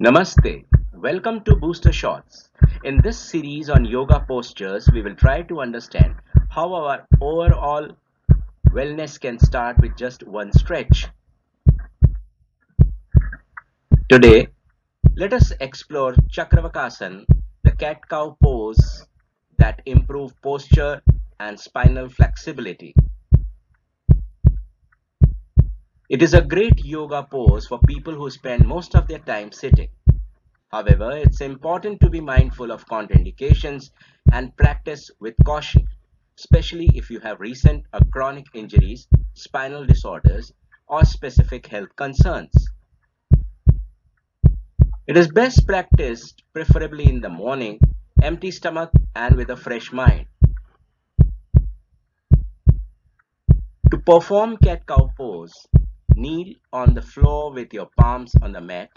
Namaste. Welcome to Booster Shots. In this series on yoga postures, we will try to understand how our overall wellness can start with just one stretch. Today, let us explore Chakravakasana, the cat cow pose that improve posture and spinal flexibility. It is a great yoga pose for people who spend most of their time sitting. However, it's important to be mindful of contraindications and practice with caution, especially if you have recent or chronic injuries, spinal disorders, or specific health concerns. It is best practiced preferably in the morning, empty stomach, and with a fresh mind. To perform cat cow pose, kneel on the floor with your palms on the mat.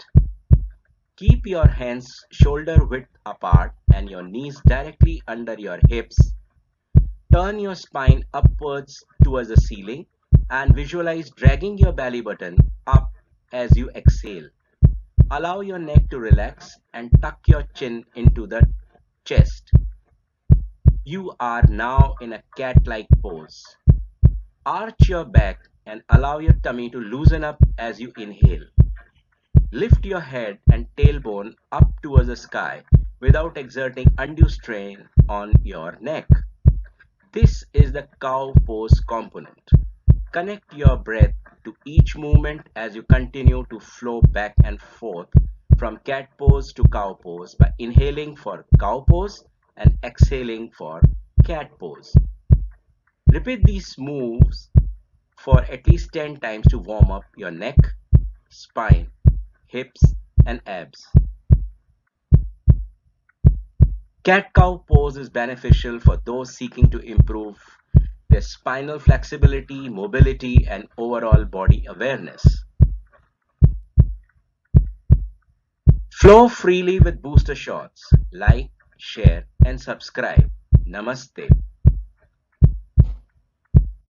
Keep your hands shoulder width apart and your knees directly under your hips. Turn your spine upwards towards the ceiling and visualize dragging your belly button up as you exhale. Allow your neck to relax and tuck your chin into the chest. You are now in a cat-like pose. Arch your back and allow your tummy to loosen up as you inhale. Lift your head and tailbone up towards the sky without exerting undue strain on your neck. This is the cow pose component. Connect your breath to each movement as you continue to flow back and forth from cat pose to cow pose by inhaling for cow pose and exhaling for cat pose. Repeat these moves for at least 10 times to warm up your neck, spine, hips, and abs. Cat-cow pose is beneficial for those seeking to improve their spinal flexibility, mobility, and overall body awareness. Flow freely with booster shots. Like, share, and subscribe. Namaste.